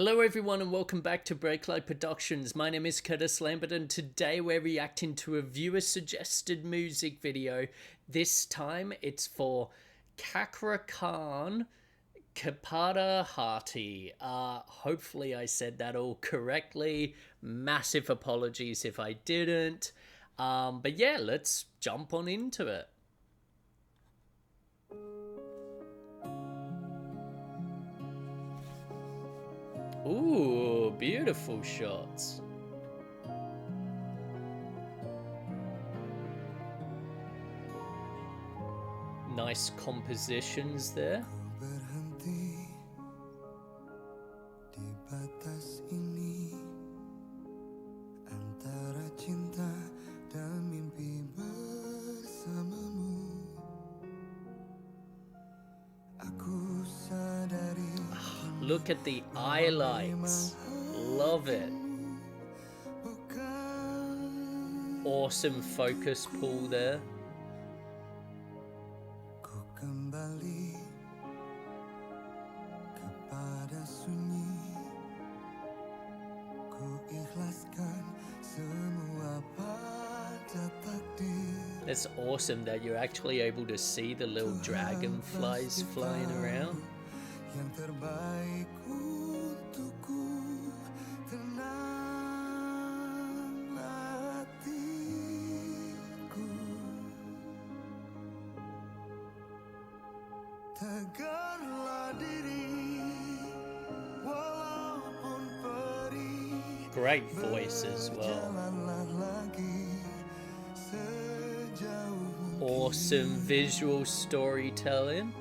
Hello everyone and welcome back to Breaklight Productions. My name is Curtis Lambert and today we're reacting to a viewer suggested music video. This time it's for CAKRA KHAN, Kepada Hati. Hopefully I said that all correctly. Massive apologies if I didn't. But yeah, let's jump on into it. Ooh, beautiful shots. Nice compositions there. Berhenti di batas ini antara cinta dan mimpi bersamamu. Aku sadari. Look at the highlights. Love it. Awesome focus pull there. Ku kembali kepada sunyi. Ku ikhlaskan semua pada takdir. It's awesome that you're actually able to see the little dragonflies flying around. Yang terbaik untukku, tenang hatiku, tegarlah diri walaupun perih. Great voice as well. Berjalanlah lagi sejauh Awesome visual storytelling.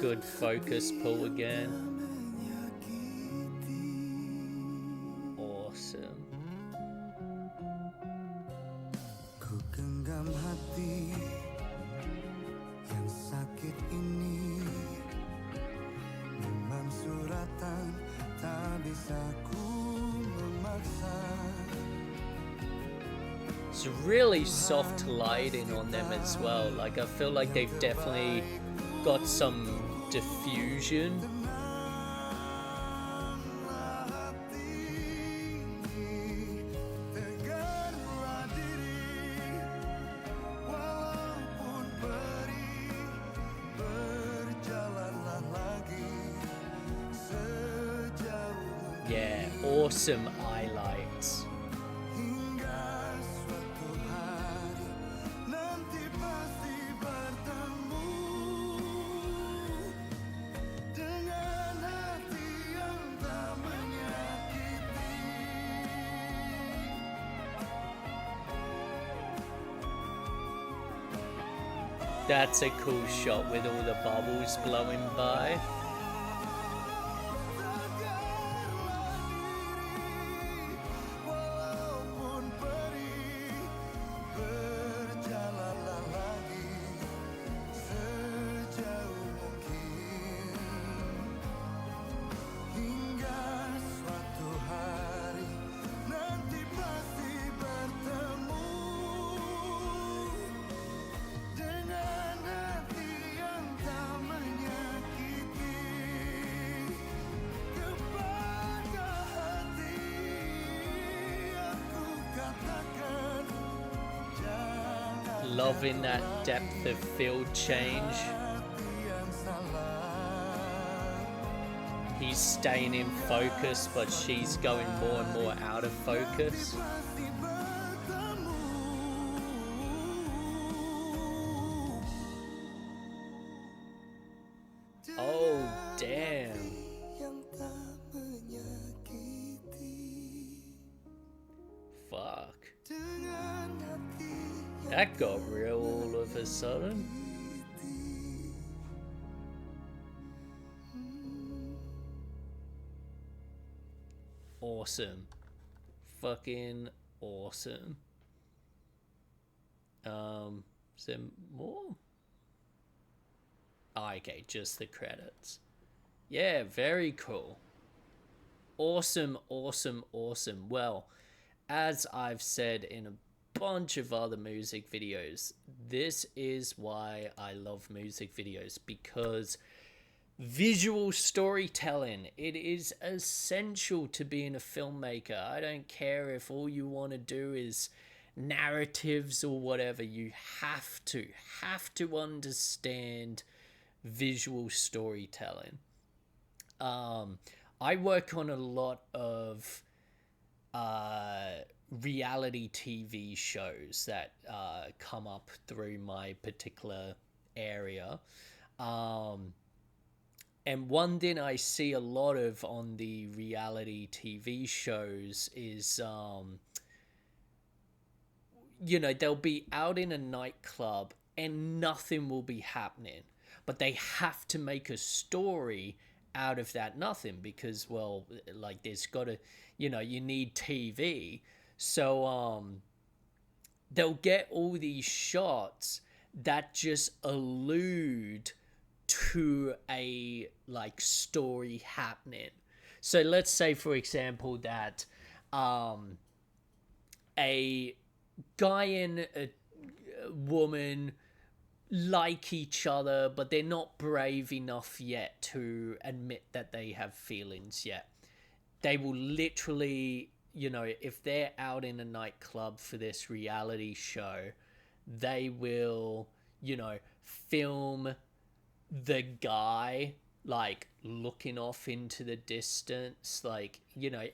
Good focus pull again. Awesome. Ku genggam hati yang sakit ini, memang suratan tak bisa ku memaksa. It's really soft lighting on them as well. Like I feel like they've definitely got some diffusion. Yeah, awesome highlights. That's a cool shot with all the bubbles blowing by. Loving that depth of field change. He's staying in focus, but she's going more and more out of focus. Oh, damn. Fuck. That got real all of a sudden. Awesome. Fucking awesome. Is there more? Oh, okay, just the credits. Yeah, very cool. Awesome, awesome, awesome. Well, as I've said in bunch of other music videos. This is why I love music videos, because visual storytelling, it is essential to being a filmmaker. I don't care if all you want to do is narratives or whatever. You have to understand visual storytelling. I work on a lot of reality TV shows that come up through my particular area. And one thing I see a lot of on the reality TV shows is, they'll be out in a nightclub and nothing will be happening. But they have to make a story out of that nothing because, well, like there's got to, you need TV. So they'll get all these shots that just allude to a like story happening. So let's say, for example, that a guy and a woman like each other, but they're not brave enough yet to admit that they have feelings yet. They will literally, if they're out in a nightclub for this reality show, they will, film the guy like looking off into the distance, like,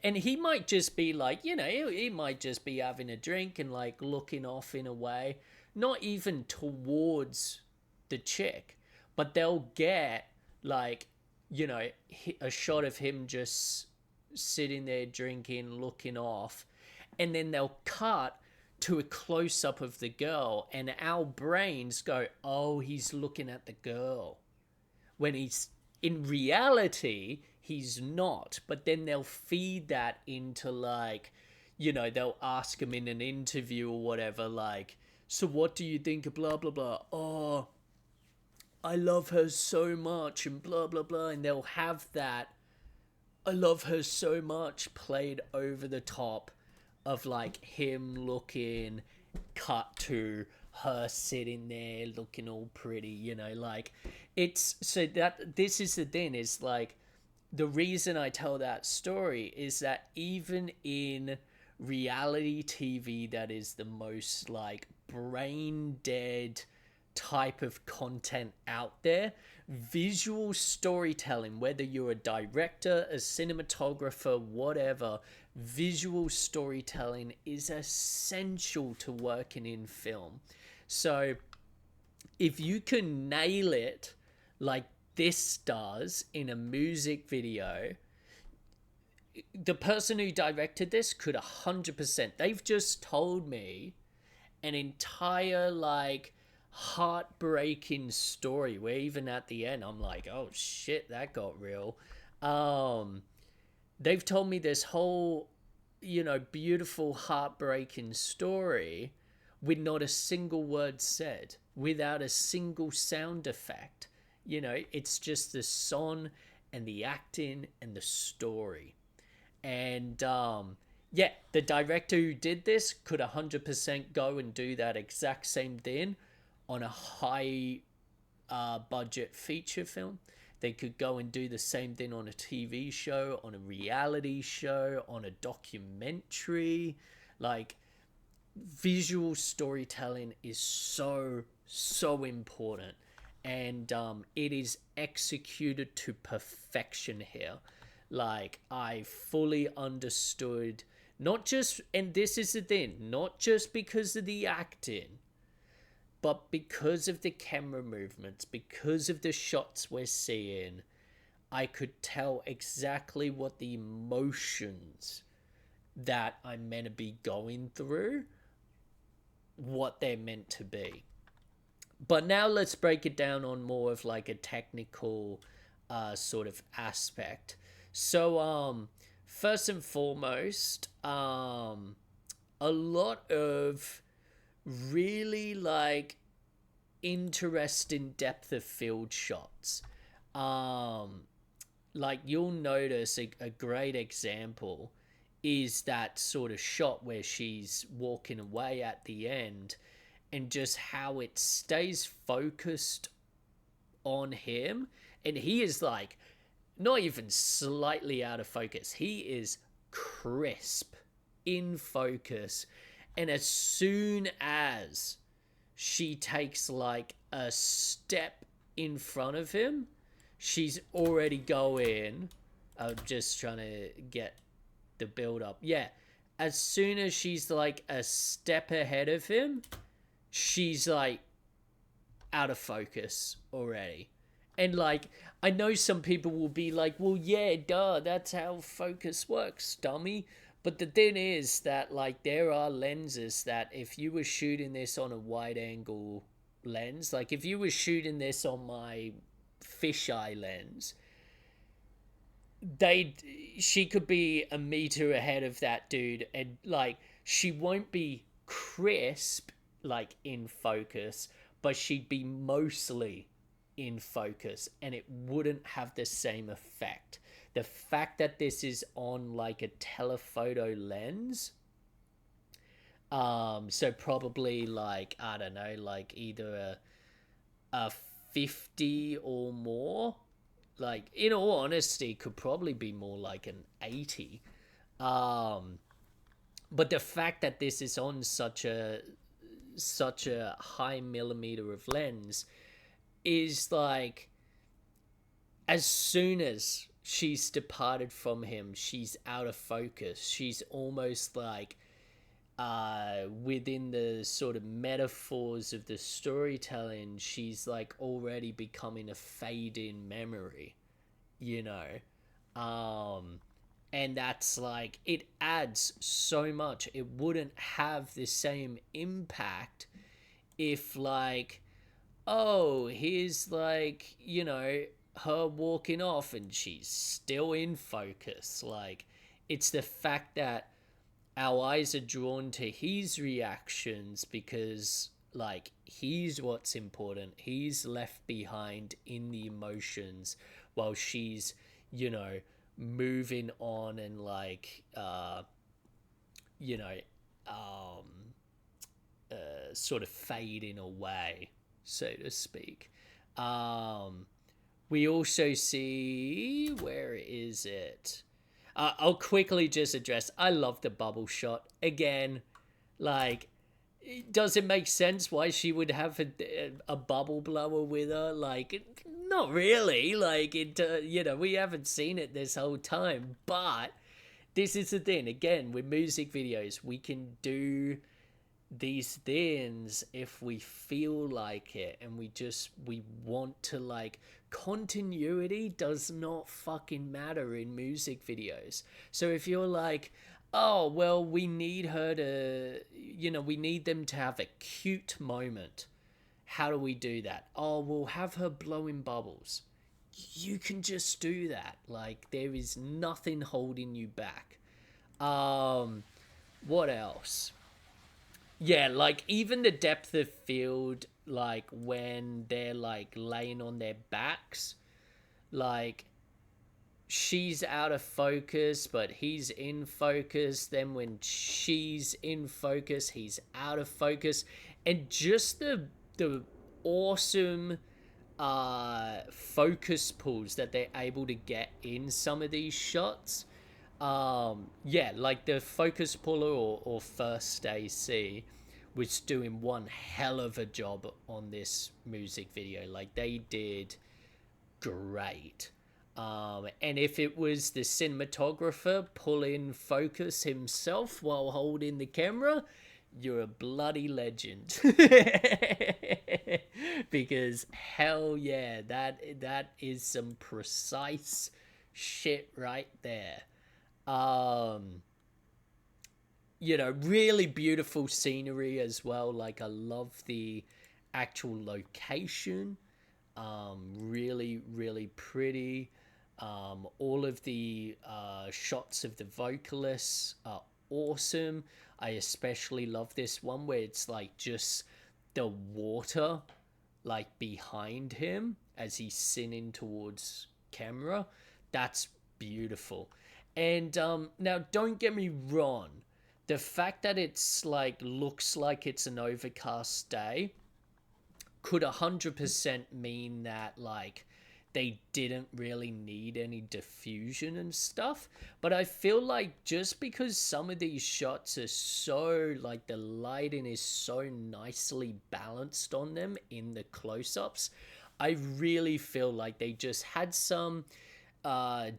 and he might just be like, he might just be having a drink and like looking off in a way, not even towards the chick, but they'll get like, a shot of him just sitting there drinking, looking off, and then they'll cut to a close-up of the girl, and our brains go, oh, he's looking at the girl, when he's in reality he's not. But then they'll feed that into like, they'll ask him in an interview or whatever, like, so what do you think of blah blah blah? Oh, I love her so much and blah blah blah. And they'll have that I love her so much played over the top of like him looking, cut to her sitting there looking all pretty, like it's so that this is the thing, is like the reason I tell that story is that even in reality TV that is the most like brain dead type of content out there, visual storytelling, whether you're a director, a cinematographer, whatever, visual storytelling is essential to working in film. So if you can nail it like this does in a music video, the person who directed this could 100%, they've just told me an entire like heartbreaking story where even at the end I'm like, oh shit, that got real. They've told me this whole, beautiful heartbreaking story with not a single word said, without a single sound effect. It's just the song and the acting and the story. And the director who did this could 100% go and do that exact same thing on a high budget feature film. They could go and do the same thing on a TV show, on a reality show, on a documentary. Like, visual storytelling is so important, and it is executed to perfection here. Like, I fully understood, not just, and this is the thing, not just because of the acting, but because of the camera movements, because of the shots we're seeing, I could tell exactly what the emotions that I'm meant to be going through, what they're meant to be. But now let's break it down on more of like a technical sort of aspect. So first and foremost, a lot of really like interesting depth of field shots. Like, you'll notice a great example is that sort of shot where she's walking away at the end, and just how it stays focused on him, and he is like not even slightly out of focus. He is crisp in focus. And as soon as she takes like a step in front of him, she's already going. I'm just trying to get the build up. Yeah. As soon as she's like a step ahead of him, she's like out of focus already. And like, I know some people will be like, well, yeah, duh, that's how focus works, dummy. But the thing is that like there are lenses that if you were shooting this on a wide angle lens, like if you were shooting this on my fisheye lens, she could be a meter ahead of that dude, and like she won't be crisp like in focus, but she'd be mostly in focus, and it wouldn't have the same effect. The fact that this is on like a telephoto lens, so probably like, I don't know, like either a 50 or more, like in all honesty could probably be more like an 80. But the fact that this is on such a high millimeter of lens is like, as soon as she's departed from him, she's out of focus. She's almost like within the sort of metaphors of the storytelling, she's like already becoming a fade in memory, you know. And that's like, it adds so much. It wouldn't have the same impact if like, oh, here's like, you know, her walking off and she's still in focus. Like, it's the fact that our eyes are drawn to his reactions because like he's what's important. He's left behind in the emotions while she's, you know, moving on and like you know, sort of fading away, so to speak. We also see, where is it? I'll quickly just address, I love the bubble shot. Again, like, does it make sense why she would have a bubble blower with her? Like, not really. Like, it, you know, we haven't seen it this whole time. But this is the thing. Again, with music videos, we can do these things if we feel like it, and we want to, like, continuity does not fucking matter in music videos. So if you're like, oh well, we need her to, you know, we need them to have a cute moment, how do we do that? Oh, we'll have her blowing bubbles. You can just do that. Like, there is nothing holding you back. What else? Yeah, like even the depth of field, like when they're like laying on their backs, like she's out of focus, but he's in focus. Then when she's in focus, he's out of focus. And just the awesome focus pulls that they're able to get in some of these shots. Yeah, like the focus puller or first AC was doing one hell of a job on this music video. Like, they did great. And if it was the cinematographer pulling focus himself while holding the camera, you're a bloody legend. Because hell yeah, that is some precise shit right there. You know, really beautiful scenery as well. Like, I love the actual location. Really, really pretty. All of the shots of the vocalists are awesome. I especially love this one where it's like just the water like behind him as he's sinning towards camera. That's beautiful. And now don't get me wrong, the fact that it's like looks like it's an overcast day could 100% mean that like they didn't really need any diffusion and stuff. But I feel like just because some of these shots are so like the lighting is so nicely balanced on them in the close-ups, I really feel like they just had some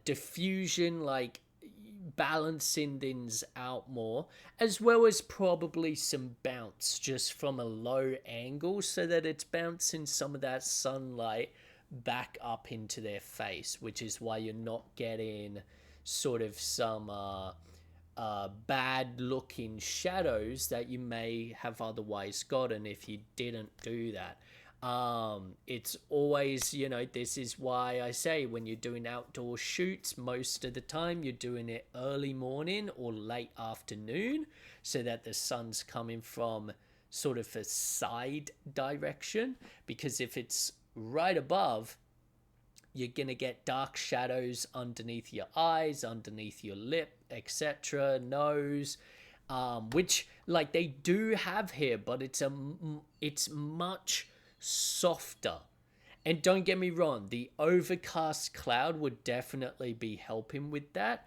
diffusion, like balancing things out more, as well as probably some bounce just from a low angle so that it's bouncing some of that sunlight back up into their face, which is why you're not getting sort of some bad looking shadows that you may have otherwise gotten if you didn't do that. It's always, you know, this is why I say when you're doing outdoor shoots, most of the time you're doing it early morning or late afternoon so that the sun's coming from sort of a side direction, because if it's right above, you're gonna get dark shadows underneath your eyes, underneath your lip, etc., nose, which like they do have here, but it's much softer. And don't get me wrong, the overcast cloud would definitely be helping with that,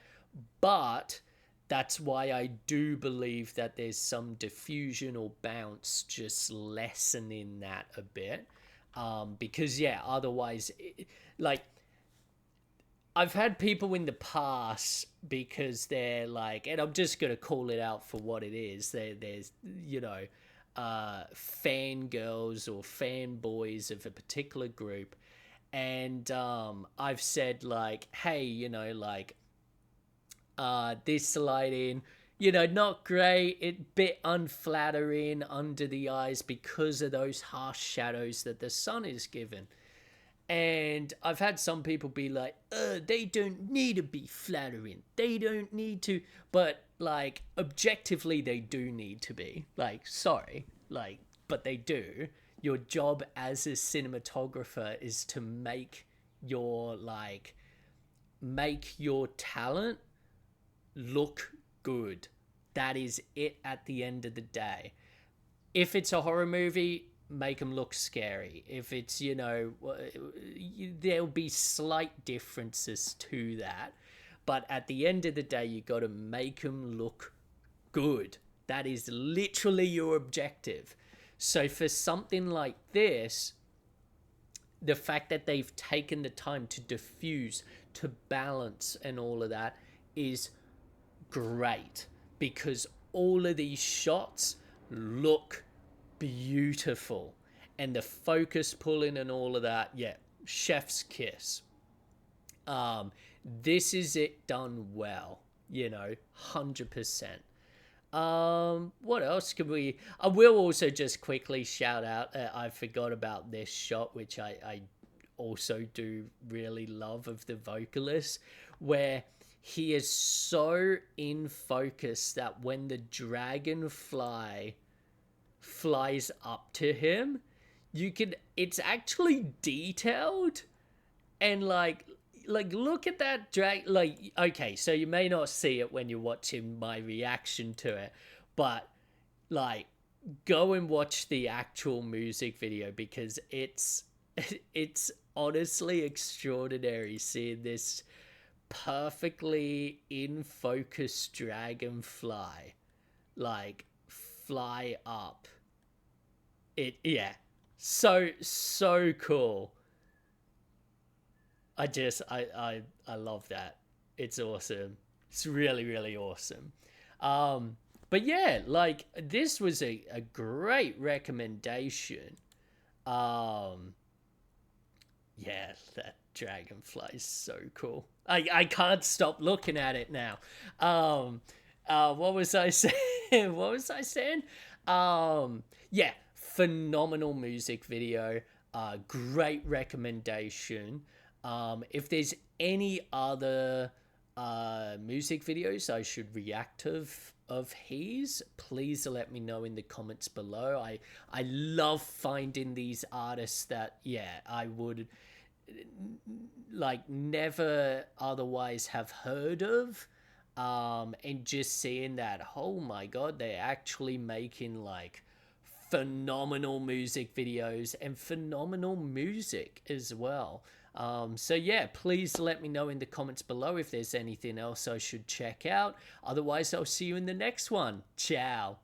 but that's why I do believe that there's some diffusion or bounce just lessening that a bit. Because yeah, otherwise, like I've had people in the past, because they're like, and I'm just gonna call it out for what it is. There's you know, fangirls or fanboys of a particular group, and I've said like, hey, you know, like this lighting, you know, not great, it bit unflattering under the eyes because of those harsh shadows that the sun is given. And I've had some people be like, they don't need to be flattering, they don't need to, but like objectively they do need to be, like, sorry, like, but they do. Your job as a cinematographer is to make your like make your talent look good. That is it at the end of the day. If it's a horror movie, make them look scary. If it's, you know, there'll be slight differences to that. But at the end of the day, you got to make them look good. That is literally your objective. So for something like this, the fact that they've taken the time to diffuse, to balance and all of that is great, because all of these shots look beautiful, and the focus pulling and all of that, yeah, chef's kiss. This is it done well, you know, 100%. What else could we, I will also just quickly shout out, I forgot about this shot, which I also do really love, of the vocalist, where he is so in focus that when the dragonfly flies up to him, you can, it's actually detailed, and like look at that drag, like, okay, so you may not see it when you're watching my reaction to it, but like go and watch the actual music video, because it's honestly extraordinary seeing this perfectly in focus dragonfly like fly up. It, yeah, so cool. I love that. It's awesome. It's really awesome. But yeah, like this was a great recommendation. Yeah, that dragonfly is so cool. I can't stop looking at it now. What was I saying? What was I saying? Yeah, phenomenal music video. Great recommendation. If there's any other music videos I should react of his, please let me know in the comments below. I love finding these artists that, yeah, I would like never otherwise have heard of. And just seeing that, oh my god, they're actually making like phenomenal music videos and phenomenal music as well. So yeah, please let me know in the comments below if there's anything else I should check out. Otherwise, I'll see you in the next one. Ciao.